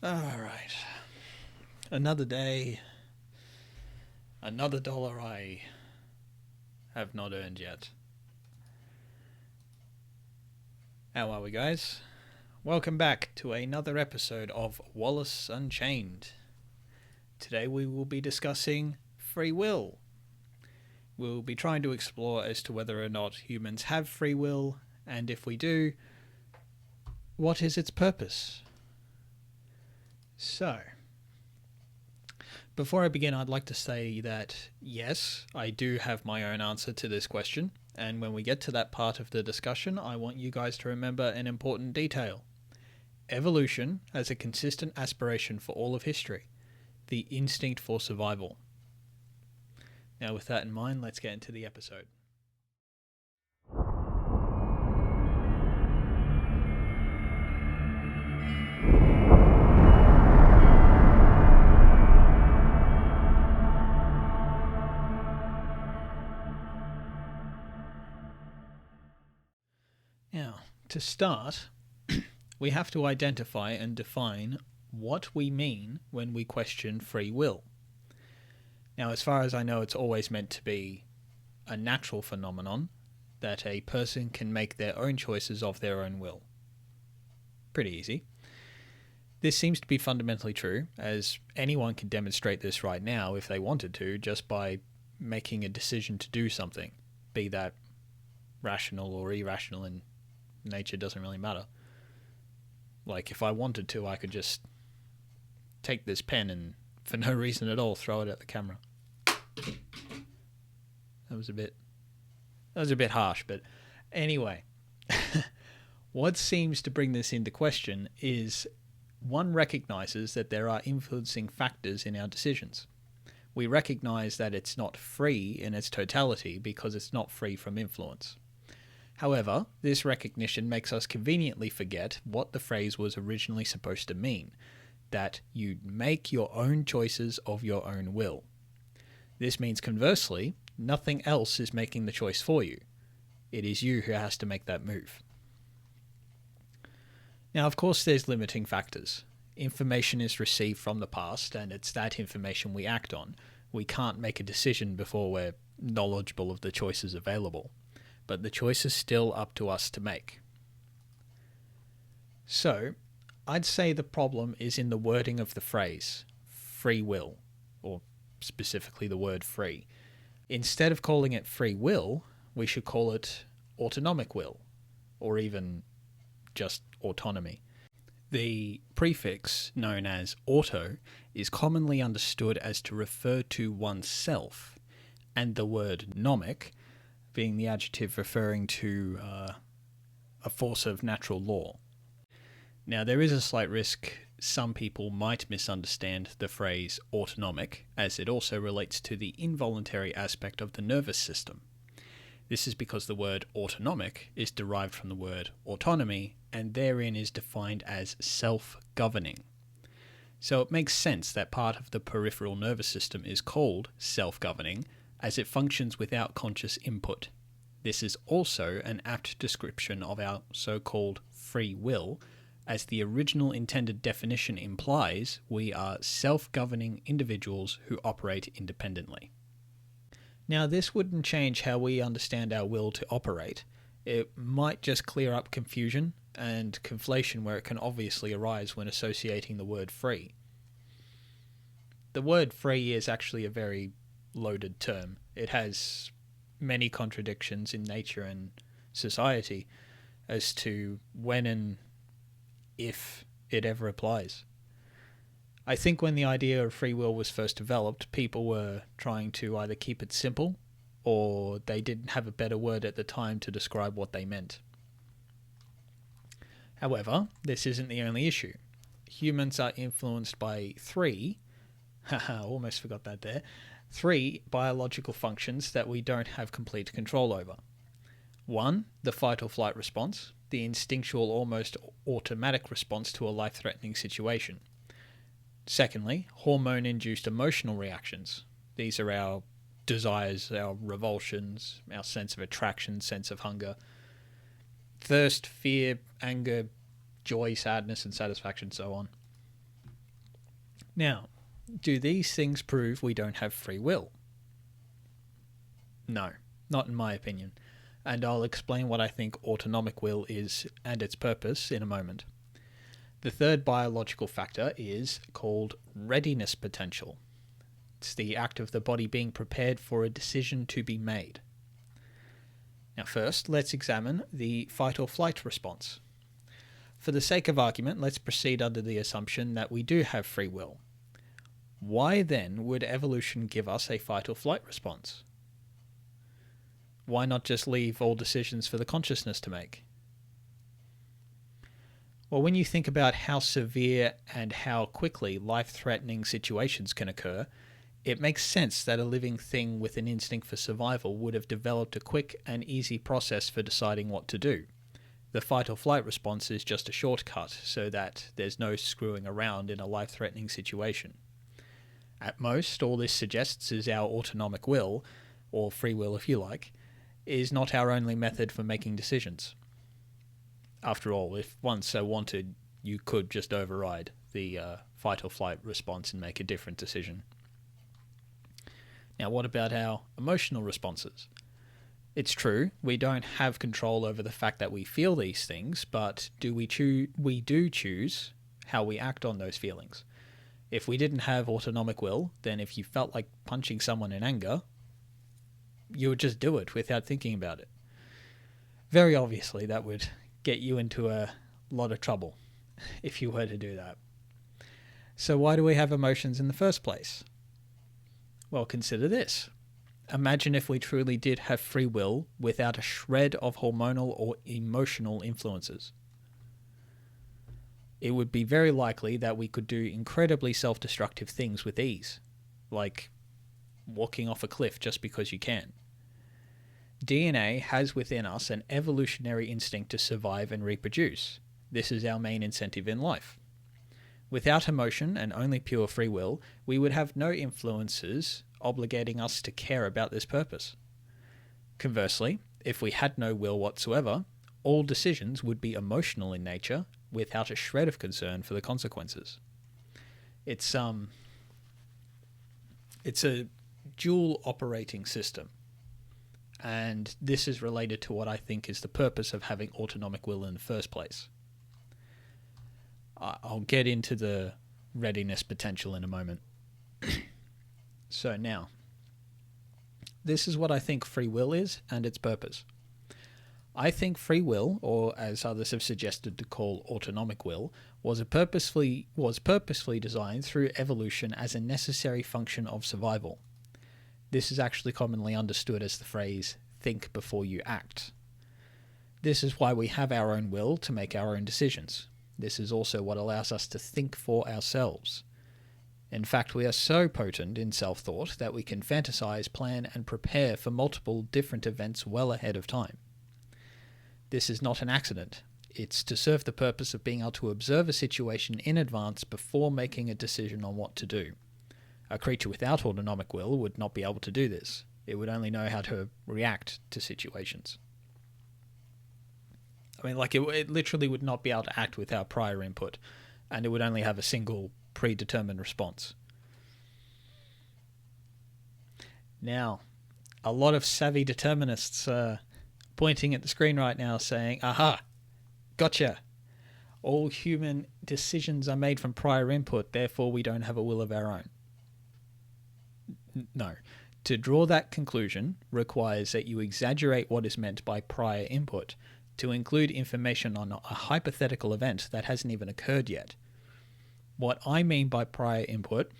All right. Another day, another dollar I have not earned yet. How are we, guys? Welcome back to another episode of Wallace Unchained. Today we will be discussing free will. We'll be trying to explore as to whether or not humans have free will, and if we do, what is its purpose? So, before I begin, I'd like to say that yes, I do have my own answer to this question, and when we get to that part of the discussion, I want you guys to remember an important detail. Evolution has a consistent aspiration for all of history, the instinct for survival. Now, with that in mind, let's get into the episode. Now, to start, we have to identify and define what we mean when we question free will. Now, as far as I know, it's always meant to be a natural phenomenon that a person can make their own choices of their own will. Pretty easy. This seems to be fundamentally true, as anyone can demonstrate this right now if they wanted to, just by making a decision to do something, be that rational or irrational in nature, doesn't really matter. Like, if I wanted to, I could just take this pen and, for no reason at all, throw it at the camera. That was a bit harsh, but anyway. What seems to bring this into question is one recognizes that there are influencing factors in our decisions. We recognize that it's not free in its totality because it's not free from influence. However, this recognition makes us conveniently forget what the phrase was originally supposed to mean, that you make your own choices of your own will. This means, conversely, nothing else is making the choice for you. It is you who has to make that move. Now, of course, there's limiting factors. Information is received from the past, and it's that information we act on. We can't make a decision before we're knowledgeable of the choices available. But the choice is still up to us to make. So, I'd say the problem is in the wording of the phrase, free will, or specifically the word free. Instead of calling it free will, we should call it autonomic will, or even just autonomy. The prefix known as auto is commonly understood as to refer to oneself, and the word nomic being the adjective referring to a force of natural law. Now, there is a slight risk some people might misunderstand the phrase autonomic, as it also relates to the involuntary aspect of the nervous system. This is because the word autonomic is derived from the word autonomy, and therein is defined as self-governing. So it makes sense that part of the peripheral nervous system is called self-governing, as it functions without conscious input. This is also an apt description of our so-called free will, as the original intended definition implies we are self-governing individuals who operate independently. Now, this wouldn't change how we understand our will to operate. It might just clear up confusion and conflation where it can obviously arise when associating the word free. The word free is actually a very loaded term. It has many contradictions in nature and society as to when and if it ever applies. I think when the idea of free will was first developed, people were trying to either keep it simple or they didn't have a better word at the time to describe what they meant. However, this isn't the only issue. Humans are influenced by three biological functions that we don't have complete control over. 1. The fight or flight response, the instinctual, almost automatic response to a life-threatening situation. Secondly, hormone-induced emotional reactions. These are our desires, our revulsions, our sense of attraction, sense of hunger. Thirst, fear, anger, joy, sadness, and satisfaction, so on. Now, do these things prove we don't have free will? No, not in my opinion, and I'll explain what I think autonomic will is and its purpose in a moment. The third biological factor is called readiness potential. It's the act of the body being prepared for a decision to be made. Now first, let's examine the fight or flight response. For the sake of argument, let's proceed under the assumption that we do have free will. Why then would evolution give us a fight or flight response? Why not just leave all decisions for the consciousness to make? Well, when you think about how severe and how quickly life-threatening situations can occur, it makes sense that a living thing with an instinct for survival would have developed a quick and easy process for deciding what to do. The fight or flight response is just a shortcut so that there's no screwing around in a life-threatening situation. At most, all this suggests is our autonomic will, or free will if you like, is not our only method for making decisions. After all, if one so wanted, you could just override the fight or flight response and make a different decision. Now, what about our emotional responses? It's true, we don't have control over the fact that we feel these things, but we do choose how we act on those feelings. If we didn't have autonomic will, then if you felt like punching someone in anger, you would just do it without thinking about it. Very obviously, that would get you into a lot of trouble if you were to do that. So why do we have emotions in the first place? Well, consider this. Imagine if we truly did have free will without a shred of hormonal or emotional influences. It would be very likely that we could do incredibly self-destructive things with ease, like walking off a cliff just because you can. DNA has within us an evolutionary instinct to survive and reproduce. This is our main incentive in life. Without emotion and only pure free will, we would have no influences obligating us to care about this purpose. Conversely, if we had no will whatsoever, all decisions would be emotional in nature without a shred of concern for the consequences. It's a dual operating system. And this is related to what I think is the purpose of having autonomic will in the first place. I'll get into the readiness potential in a moment. So now, this is what I think free will is and its purpose. I think free will, or as others have suggested to call autonomic will, was purposefully designed through evolution as a necessary function of survival. This is actually commonly understood as the phrase, think before you act. This is why we have our own will to make our own decisions. This is also what allows us to think for ourselves. In fact, we are so potent in self-thought that we can fantasize, plan, and prepare for multiple different events well ahead of time. This is not an accident. It's to serve the purpose of being able to observe a situation in advance before making a decision on what to do. A creature without autonomic will would not be able to do this. It would only know how to react to situations. I mean, it literally would not be able to act without prior input, and it would only have a single predetermined response. Now, a lot of savvy determinists are pointing at the screen right now saying, aha, gotcha. All human decisions are made from prior input, therefore we don't have a will of our own. No. To draw that conclusion requires that you exaggerate what is meant by prior input to include information on a hypothetical event that hasn't even occurred yet. What I mean by prior input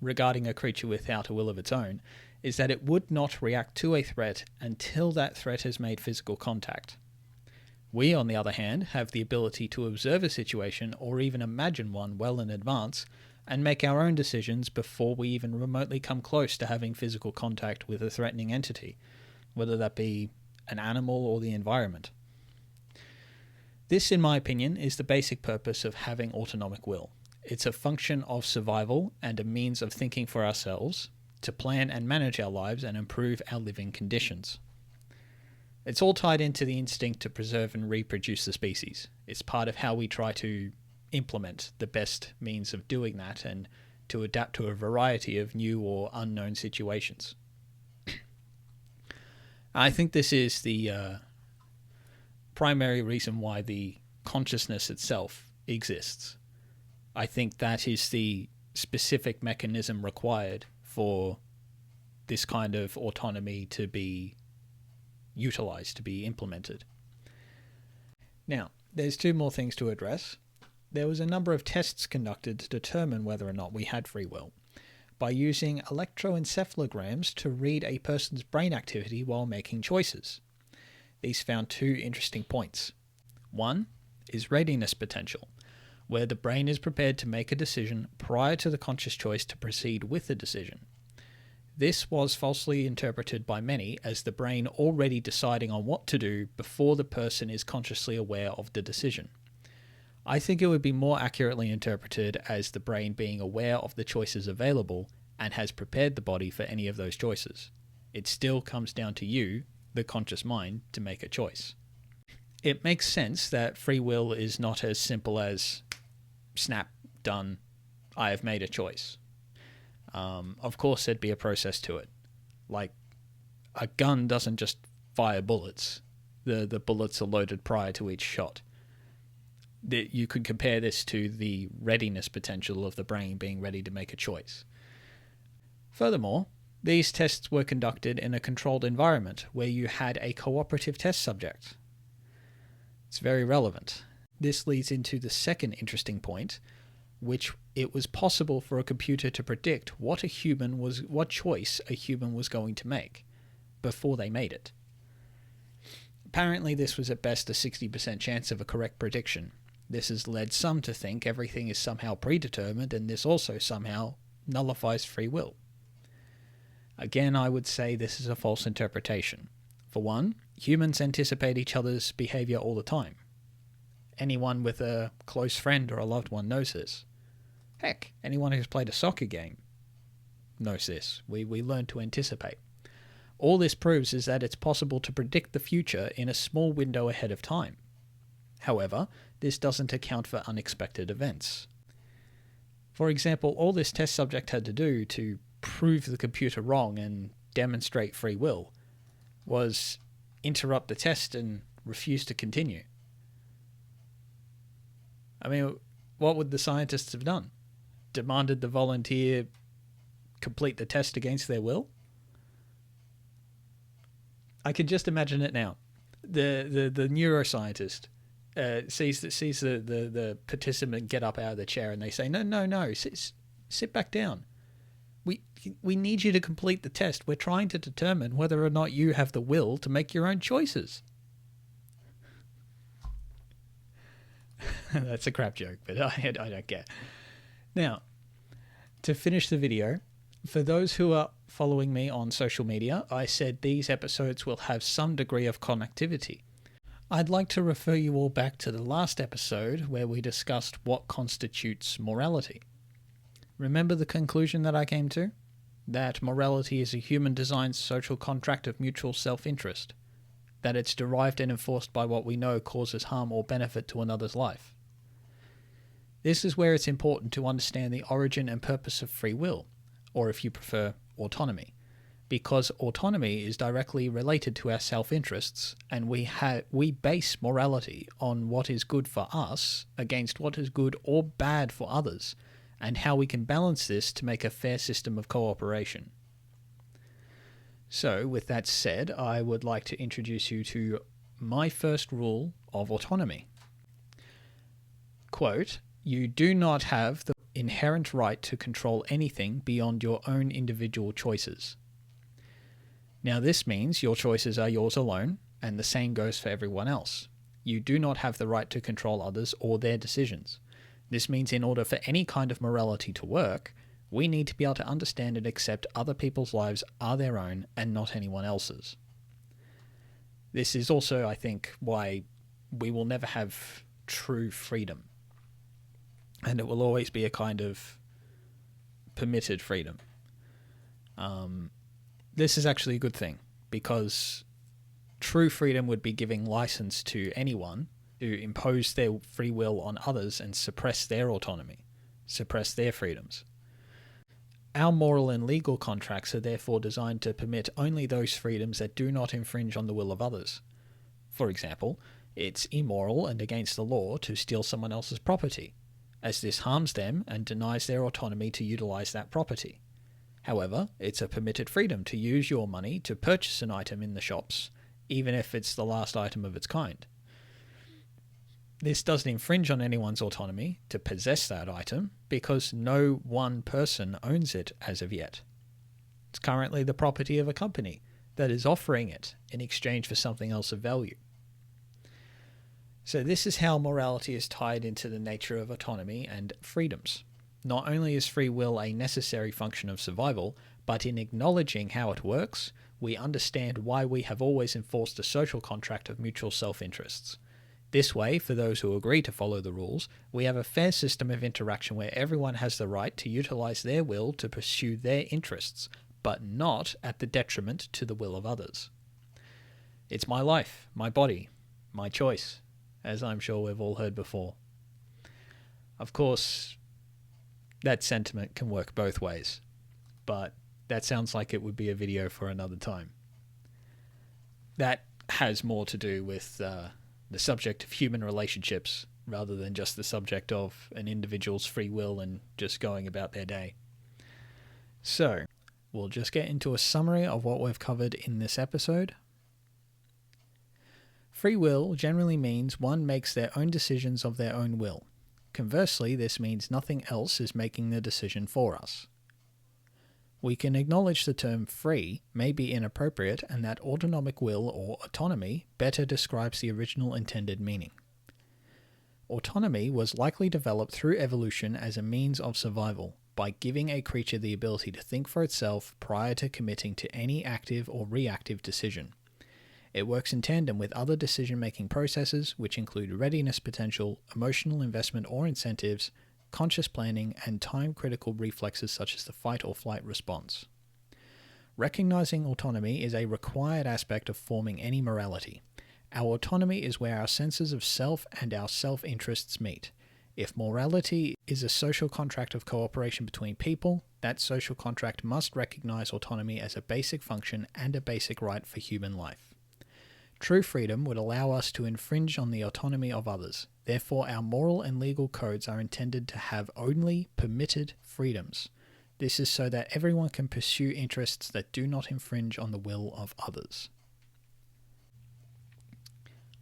regarding a creature without a will of its own is that it would not react to a threat until that threat has made physical contact. We, on the other hand, have the ability to observe a situation or even imagine one well in advance and make our own decisions before we even remotely come close to having physical contact with a threatening entity, whether that be an animal or the environment. This, in my opinion, is the basic purpose of having autonomic will. It's a function of survival and a means of thinking for ourselves to plan and manage our lives and improve our living conditions. It's all tied into the instinct to preserve and reproduce the species. It's part of how we try to implement the best means of doing that and to adapt to a variety of new or unknown situations. I think this is the primary reason why the consciousness itself exists. I think that is the specific mechanism required for this kind of autonomy to be utilized, to be implemented. Now, there's two more things to address. There was a number of tests conducted to determine whether or not we had free will by using electroencephalograms to read a person's brain activity while making choices. These found two interesting points. One is readiness potential, where the brain is prepared to make a decision prior to the conscious choice to proceed with the decision. This was falsely interpreted by many as the brain already deciding on what to do before the person is consciously aware of the decision. I think it would be more accurately interpreted as the brain being aware of the choices available and has prepared the body for any of those choices. It still comes down to you, the conscious mind, to make a choice. It makes sense that free will is not as simple as snap, done, I have made a choice. Of course, there'd be a process to it. Like, a gun doesn't just fire bullets. The bullets are loaded prior to each shot. You could compare this to the readiness potential of the brain being ready to make a choice. Furthermore, these tests were conducted in a controlled environment where you had a cooperative test subject. It's very relevant. This leads into the second interesting point, which it was possible for a computer to predict what choice a human was going to make before they made it. Apparently, this was at best a 60% chance of a correct prediction. This has led some to think everything is somehow predetermined, and this also somehow nullifies free will. Again, I would say this is a false interpretation. For one, humans anticipate each other's behavior all the time. Anyone with a close friend or a loved one knows this. Heck, anyone who's played a soccer game knows this. We learn to anticipate. All this proves is that it's possible to predict the future in a small window ahead of time. However, this doesn't account for unexpected events. For example, all this test subject had to do to prove the computer wrong and demonstrate free will was interrupt the test and refuse to continue. I mean, what would the scientists have done? Demanded the volunteer complete the test against their will? I can just imagine it now. The neuroscientist sees the participant get up out of the chair and they say, no, sit back down. We need you to complete the test. We're trying to determine whether or not you have the will to make your own choices. That's a crap joke, but I don't care. Now, to finish the video, for those who are following me on social media, I said these episodes will have some degree of connectivity. I'd like to refer you all back to the last episode where we discussed what constitutes morality. Remember the conclusion that I came to? That morality is a human-designed social contract of mutual self-interest. That it's derived and enforced by what we know causes harm or benefit to another's life. This is where it's important to understand the origin and purpose of free will, or if you prefer, autonomy, because autonomy is directly related to our self-interests, and we base morality on what is good for us against what is good or bad for others, and how we can balance this to make a fair system of cooperation. So, with that said, I would like to introduce you to my first rule of autonomy. Quote, "You do not have the inherent right to control anything beyond your own individual choices." Now this means your choices are yours alone, and the same goes for everyone else. You do not have the right to control others or their decisions. This means in order for any kind of morality to work, we need to be able to understand and accept other people's lives are their own and not anyone else's. This is also, I think, why we will never have true freedom. And it will always be a kind of permitted freedom. This is actually a good thing, because true freedom would be giving license to anyone to impose their free will on others and suppress their autonomy, suppress their freedoms. Our moral and legal contracts are therefore designed to permit only those freedoms that do not infringe on the will of others. For example, it's immoral and against the law to steal someone else's property, as this harms them and denies their autonomy to utilize that property. However, it's a permitted freedom to use your money to purchase an item in the shops, even if it's the last item of its kind. This doesn't infringe on anyone's autonomy to possess that item because no one person owns it as of yet. It's currently the property of a company that is offering it in exchange for something else of value. So this is how morality is tied into the nature of autonomy and freedoms. Not only is free will a necessary function of survival, but in acknowledging how it works, we understand why we have always enforced a social contract of mutual self-interests. This way, for those who agree to follow the rules, we have a fair system of interaction where everyone has the right to utilize their will to pursue their interests, but not at the detriment to the will of others. It's my life, my body, my choice, as I'm sure we've all heard before. Of course, that sentiment can work both ways, but that sounds like it would be a video for another time. That has more to do with the subject of human relationships rather than just the subject of an individual's free will and just going about their day. So, we'll just get into a summary of what we've covered in this episode. Free will generally means one makes their own decisions of their own will. Conversely, this means nothing else is making the decision for us. We can acknowledge the term free may be inappropriate and that autonomic will or autonomy better describes the original intended meaning. Autonomy was likely developed through evolution as a means of survival by giving a creature the ability to think for itself prior to committing to any active or reactive decision. It works in tandem with other decision-making processes which include readiness potential, emotional investment or incentives, conscious planning, and time-critical reflexes such as the fight or flight response. Recognizing autonomy is a required aspect of forming any morality. Our autonomy is where our senses of self and our self-interests meet. If morality is a social contract of cooperation between people, that social contract must recognize autonomy as a basic function and a basic right for human life. True freedom would allow us to infringe on the autonomy of others. Therefore, our moral and legal codes are intended to have only permitted freedoms. This is so that everyone can pursue interests that do not infringe on the will of others.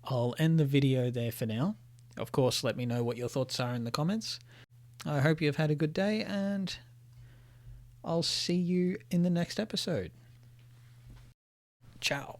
I'll end the video there for now. Of course, let me know what your thoughts are in the comments. I hope you've had a good day, and I'll see you in the next episode. Ciao.